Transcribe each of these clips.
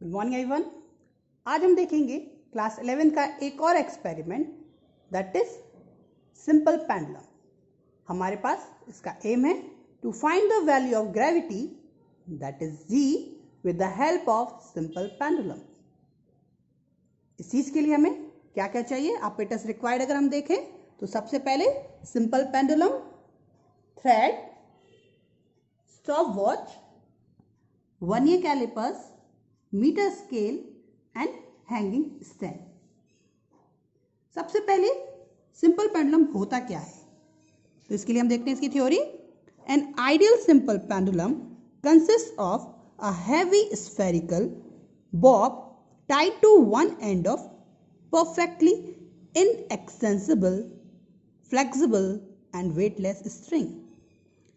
Good morning everyone. आज हम देखेंगे क्लास 11 का एक और experiment that is simple pendulum. हमारे पास इसका एम है to find the value of gravity that is g with the help of simple pendulum. इस चीज के लिए हमें क्या क्या चाहिए, ऑपरेटर्स रिक्वायर्ड अगर हम देखें तो सबसे पहले simple pendulum, thread, stop watch, vernier callipers, metre scale and hanging stand. सबसे पहले सिंपल पेंडुलम होता क्या है, तो इसके लिए हम देखते हैं इसकी theory. An ideal simple pendulum consist of a heavy spherical Bob tied to one end of perfectly inaccessible, flexible and weightless string।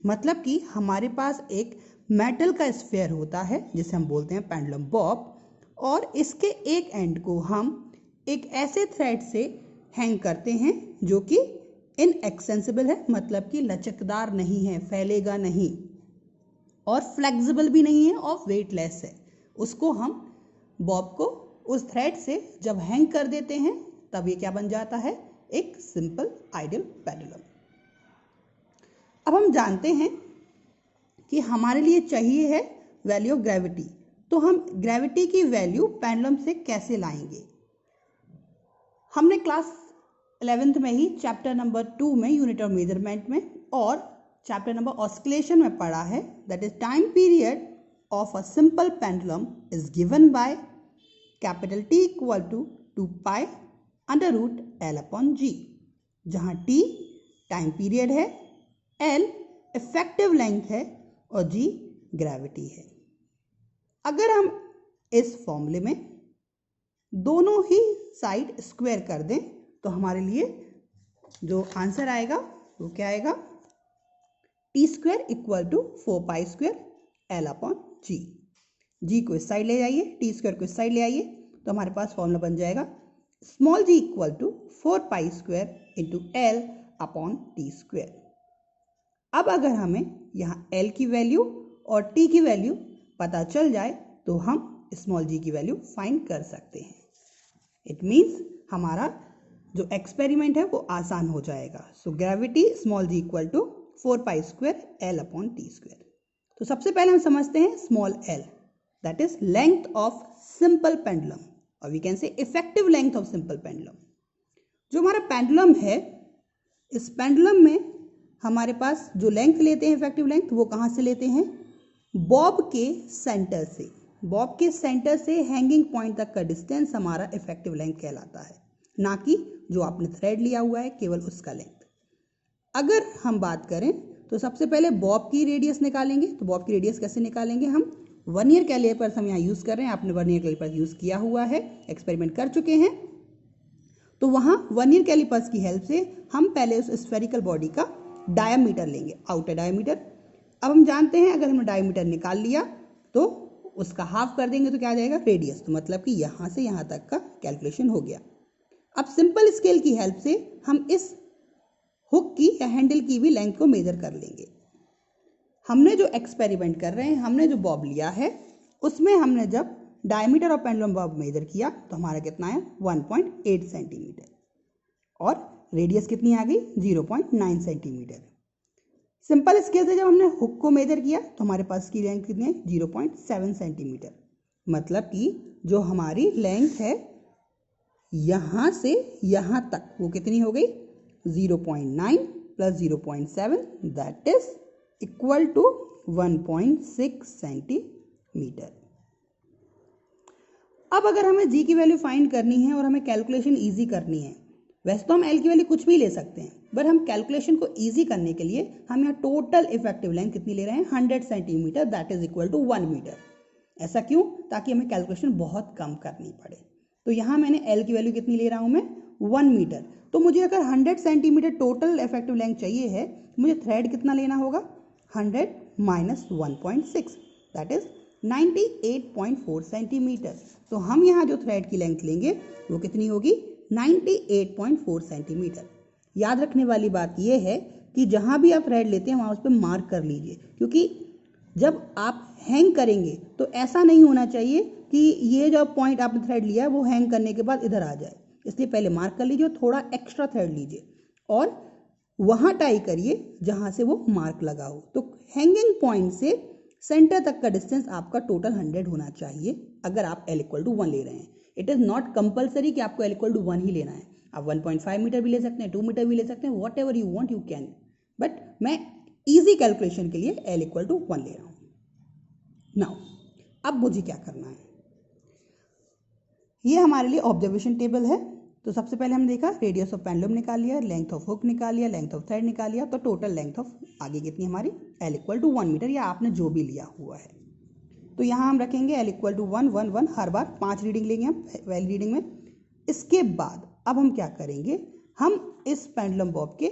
मतलब कि हमारे पास एक मेटल का स्फेयर होता है जिसे हम बोलते हैं पेंडुलम बॉब, और इसके एक एंड को हम एक ऐसे थ्रेड से हैंग करते हैं जो कि इनएक्सेसिबल है, मतलब कि लचकदार नहीं है, फैलेगा नहीं, और फ्लेक्सिबल भी नहीं है और वेटलेस है। उसको हम बॉब को उस थ्रेड से जब हैंग कर देते हैं तब ये क्या बन जाता है, एक सिंपल आइडियल पेंडुलम। अब हम जानते हैं कि हमारे लिए चाहिए है वैल्यू ऑफ ग्रेविटी, तो हम ग्रेविटी की वैल्यू पेंडुलम से कैसे लाएंगे। हमने क्लास 11th में ही चैप्टर नंबर 2 में यूनिट ऑफ मेजरमेंट में और चैप्टर नंबर ऑस्किलेशन में पढ़ा है that is time period of a simple pendulum is given by capital T equal to 2 pi under root L upon G, जहाँ T time period है, L effective length है और G gravity है। अगर हम इस फॉर्मूले में दोनों ही साइड स्क्वायर कर दें तो हमारे लिए जो आंसर आएगा वो क्या आएगा, T square equal to 4 pi square L upon G। G को इस साइड ले जाइए, टी स्क्वायर को इस साइड ले आइए, तो हमारे पास फॉर्मूला बन जाएगा small g equal to 4 pi square into L upon T square. अब अगर हमें यहाँ L की वैल्यू और T की वैल्यू पता चल जाए तो हम स्मॉल g की वैल्यू फाइंड कर सकते हैं। इट मीन्स हमारा जो एक्सपेरिमेंट है वो आसान हो जाएगा। So gravity small g equal to 4 pi square L upon T square. तो सबसे पहले हम समझते हैं small l, that is length of simple pendulum, और we can say effective length of simple pendulum. जो हमारा पेंडुलम है, इस पेंडुलम में हमारे पास जो लेंथ लेते हैं इफेक्टिव लेंथ, वो कहाँ से लेते हैं, बॉब के सेंटर से। बॉब के सेंटर से हैंगिंग पॉइंट तक का डिस्टेंस हमारा इफेक्टिव लेंथ कहलाता है, ना कि जो आपने थ्रेड लिया हुआ है केवल उसका लेंथ। अगर हम बात करें तो सबसे पहले बॉब की रेडियस निकालेंगे। तो बॉब की रेडियस कैसे निकालेंगे, हम वर्नियर कैलिपर्स हम यहाँ यूज़ कर रहे हैं, आपने वर्नियर कैलिपर्स यूज़ किया हुआ है, एक्सपेरिमेंट कर चुके हैं, तो वहाँ वर्नियर कैलिपर्स की हेल्प से हम पहले उस स्फेरिकल बॉडी का डायमीटर लेंगे, आउटर डायमीटर। अब हम जानते हैं अगर हमने डायमीटर निकाल लिया तो उसका हाफ कर देंगे तो क्या आ जाएगा, रेडियस। तो मतलब कि यहाँ से यहाँ तक का कैलकुलेशन हो गया। अब सिंपल स्केल की हेल्प से हम इस हुक की या हैंडल की भी लेंथ को मेजर कर लेंगे। हमने जो एक्सपेरिमेंट कर रहे हैं, हमने जो बॉब लिया है उसमें हमने जब diameter of pendulum bob measure किया तो हमारा कितना है 1.8 सेंटीमीटर, और रेडियस कितनी आ गई 0.9 सेंटीमीटर। सिंपल स्केल से जब हमने हुक को मेजर किया तो हमारे पास की लेंथ कितनी है 0.7 सेंटीमीटर। मतलब कि जो हमारी लेंथ है यहाँ से यहाँ तक वो कितनी हो गई 0.9 plus 0.7 that is equal to 1.6 centimetre. अब अगर हमें g की वैल्यू फाइंड करनी है और हमें कैलकुलेशन इजी करनी है, वैसे तो हम l की वैल्यू कुछ भी ले सकते हैं, बट हम कैलकुलेशन को इजी करने के लिए हम यहाँ टोटल इफेक्टिव लेंथ कितनी ले रहे हैं 100 centimetre that is equal to 1 metre. ऐसा क्यों, ताकि हमें कैलकुलेशन बहुत कम करनी पड़े। तो यहाँ मैंने l की वैल्यू कितनी ले रहा हूँ मैं 1 मीटर। तो मुझे अगर 100 सेंटीमीटर टोटल इफेक्टिव लेंथ चाहिए है, मुझे थ्रेड कितना लेना होगा 100 माइनस 1.6 दैट इज 98.4 सेंटीमीटर। तो हम यहाँ जो थ्रेड की लेंथ लेंगे वो कितनी होगी 98.4 सेंटीमीटर। याद रखने वाली बात यह है कि जहाँ भी आप थ्रेड लेते हैं वहाँ उस पर मार्क कर लीजिए, क्योंकि जब आप हैंग करेंगे तो ऐसा नहीं होना चाहिए कि ये जो पॉइंट आपने थ्रेड लिया है वो हैंग करने के बाद इधर आ जाए, इसलिए पहले मार्क कर लीजिए, थोड़ा एक्स्ट्रा थ्रेड लीजिए और वहाँ टाई करिए जहाँ से वो मार्क लगा हो। तो हैंगिंग पॉइंट से सेंटर तक का डिस्टेंस आपका टोटल 100 होना चाहिए अगर आप L = 1 ले रहे हैं। इट इज़ नॉट कंपलसरी कि आपको L = 1 ही लेना है, आप 1.5 मीटर भी ले सकते हैं, 2 मीटर भी ले सकते हैं, what ever you want you can, but मैं ईजी कैलकुलेशन के लिए L = 1 ले रहा हूँ। नाउ अब मुझे क्या करना है, ये हमारे लिए ऑब्जर्वेशन टेबल है। तो सबसे पहले हमने देखा रेडियस ऑफ पेंडुलम निकाल लिया, लेंथ ऑफ हुक निकाल लिया, लेंथ ऑफ थ्रेड निकाल लिया, तो टोटल लेंथ ऑफ आगे कितनी हमारी L = 1 मीटर, या आपने जो भी लिया हुआ है। तो यहाँ हम रखेंगे L = 1 1 1, हर बार 5 रीडिंग लेंगे हम वैली रीडिंग में। इसके बाद अब हम क्या करेंगे, हम इस पेंडुलम बॉब के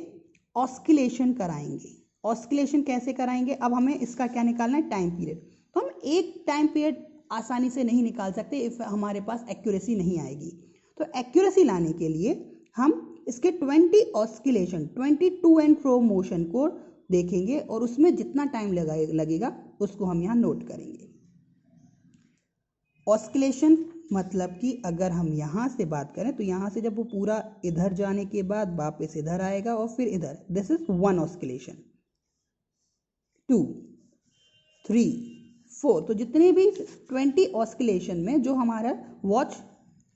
ऑस्किलेशन कराएंगे। ऑस्किलेशन कैसे कराएंगे, अब हमें इसका क्या निकालना है, टाइम पीरियड। तो हम एक टाइम पीरियड आसानी से नहीं निकाल सकते इफ हमारे पास एक्यूरेसी नहीं आएगी। तो एक्यूरेसी लाने के लिए हम इसके 20 oscillation 20 to and fro motion को देखेंगे और उसमें जितना टाइम लगेगा उसको हम यहाँ नोट करेंगे। ऑस्किलेशन मतलब कि अगर हम यहाँ से बात करें तो यहाँ से जब वो पूरा इधर जाने के बाद वापस इधर आएगा और फिर इधर, दिस इज 1 ऑस्किलेशन, 2 3 4, तो जितने भी 20 ऑस्किलेशन में जो हमारा वॉच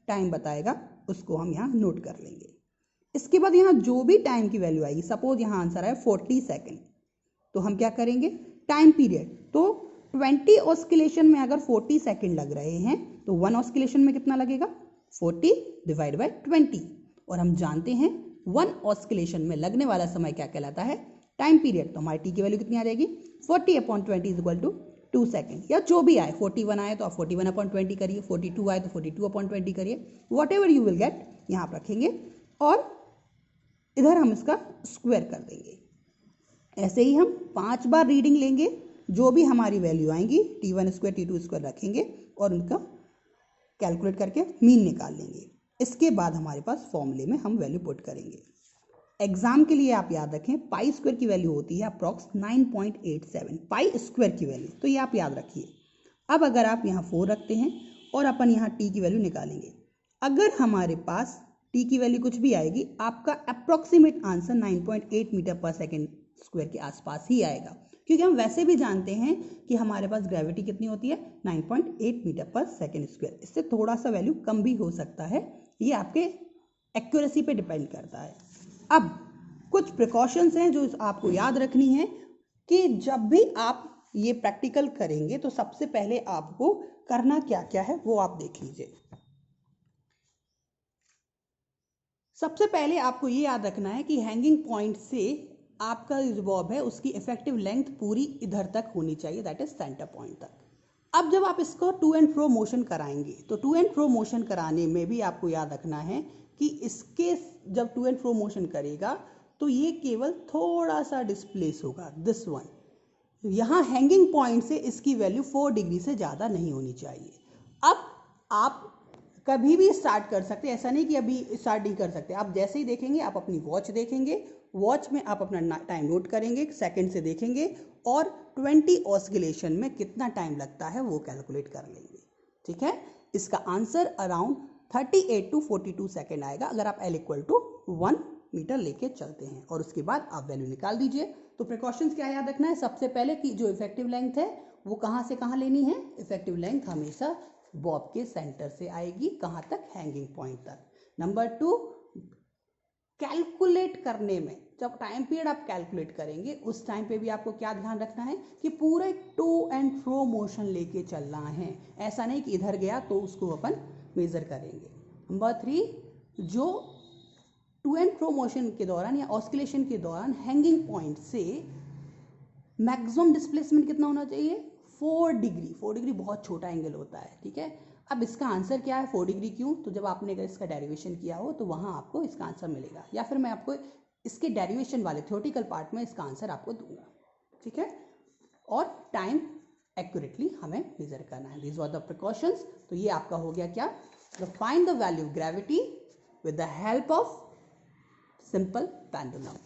टाइम बताएगा उसको हम यहाँ नोट कर लेंगे। इसके बाद यहाँ जो भी टाइम की वैल्यू आएगी, सपोज यहाँ आंसर है 40 सेकेंड, तो हम क्या करेंगे, टाइम पीरियड, तो 20 ऑस्किलेशन में अगर 40 सेकेंड लग रहे हैं तो 1 ऑस्किलेशन में कितना लगेगा, 40 / 20, और हम जानते हैं 1 ऑस्किलेशन में लगने वाला समय क्या कहलाता है, टाइम पीरियड। तो हमारी टी की वैल्यू कितनी आ जाएगी, 40/20 = 2 सेकेंड, या जो भी आए, 41 आए तो आप 41/20 करिए, 42 आए तो 42/20 करिए, what ever you will get यहाँ आप रखेंगे और इधर हम इसका स्क्वायर कर देंगे। ऐसे ही हम 5 बार रीडिंग लेंगे, जो भी हमारी वैल्यू आएंगी T1² T2² रखेंगे और उनका कैलकुलेट करके मीन निकाल लेंगे। इसके बाद हमारे पास फॉर्मूले में हम वैल्यू पुट करेंगे। एग्जाम के लिए आप याद रखें π² की वैल्यू होती है अप्रॉक्स 9.87, π² की वैल्यू, तो ये आप याद रखिए। अब अगर आप यहाँ 4 रखते हैं और अपन यहाँ t की वैल्यू निकालेंगे, अगर हमारे पास t की वैल्यू कुछ भी आएगी, आपका अप्रोक्सीमेट आंसर 9.8 मीटर/सेकेंड² के आसपास ही आएगा, क्योंकि हम वैसे भी जानते हैं कि हमारे पास ग्रेविटी कितनी होती है, 9.8 मीटर/सेकेंड²। इससे थोड़ा सा वैल्यू कम भी हो सकता है, ये आपके एक्यूरेसी पे डिपेंड करता है। अब कुछ प्रिकॉशंस हैं जो आपको याद रखनी है कि जब भी आप ये प्रैक्टिकल करेंगे तो सबसे पहले आपको करना क्या क्या है वो आप देख लीजिए। सबसे पहले आपको ये याद रखना है कि हैंगिंग पॉइंट से आपका जो बॉब है उसकी इफेक्टिव लेंथ पूरी इधर तक होनी चाहिए, दैट इज सेंटर पॉइंट तक। अब जब आप इसको टू एंड फ्रो मोशन कराएंगे तो टू एंड फ्रो मोशन कराने में भी आपको याद रखना है कि इसके जब टू एंड फ्रो मोशन करेगा तो ये केवल थोड़ा सा डिस्प्लेस होगा, दिस वन। यहाँ हैंगिंग पॉइंट से इसकी वैल्यू 4 डिग्री से ज़्यादा नहीं होनी चाहिए। अब आप कभी भी स्टार्ट कर सकते हैं, ऐसा नहीं कि अभी स्टार्ट नहीं कर सकते। आप जैसे ही देखेंगे आप अपनी वॉच देखेंगे, वॉच में आप अपना टाइम नोट करेंगे, सेकंड से देखेंगे और 20 ऑस्किलेशन में कितना टाइम लगता है वो कैलकुलेट कर लेंगे। ठीक है, इसका आंसर अराउंड 38 to 42 सेकेंड आएगा अगर आप L = 1 मीटर लेके चलते हैं, और उसके बाद आप वैल्यू निकाल दीजिए। तो प्रिकॉशंस क्या याद रखना है, सबसे पहले कि जो इफेक्टिव लेंथ है वो कहाँ से कहाँ लेनी है, इफेक्टिव लेंथ हमेशा बॉब के सेंटर से आएगी, कहाँ तक, हैंगिंग पॉइंट तक। नंबर 2, कैलकुलेट करने में जब टाइम पीरियड आप कैलकुलेट करेंगे उस टाइम पे भी आपको क्या ध्यान रखना है कि पूरे टू एंड फ्रो मोशन लेके चलना है, ऐसा नहीं कि इधर गया तो उसको अपन मेजर करेंगे। नंबर 3, जो टू एंड फ्रो मोशन के दौरान या ऑस्किलेशन के दौरान हैंगिंग पॉइंट से मैक्सिमम डिस्प्लेसमेंट कितना होना चाहिए, 4 डिग्री। 4 डिग्री बहुत छोटा एंगल होता है, ठीक है। अब इसका आंसर क्या है, 4 डिग्री क्यों, तो जब आपने अगर इसका डेरिवेशन किया हो तो वहाँ आपको इसका आंसर मिलेगा, या फिर मैं आपको इसके डेरिवेशन वाले थ्योरेटिकल पार्ट में इसका आंसर आपको दूंगा, ठीक है। और टाइम एक्यूरेटली हमें मेजर करना है। These are the precautions. तो ये आपका हो गया क्या, find the value of gravity with the help of simple pendulum.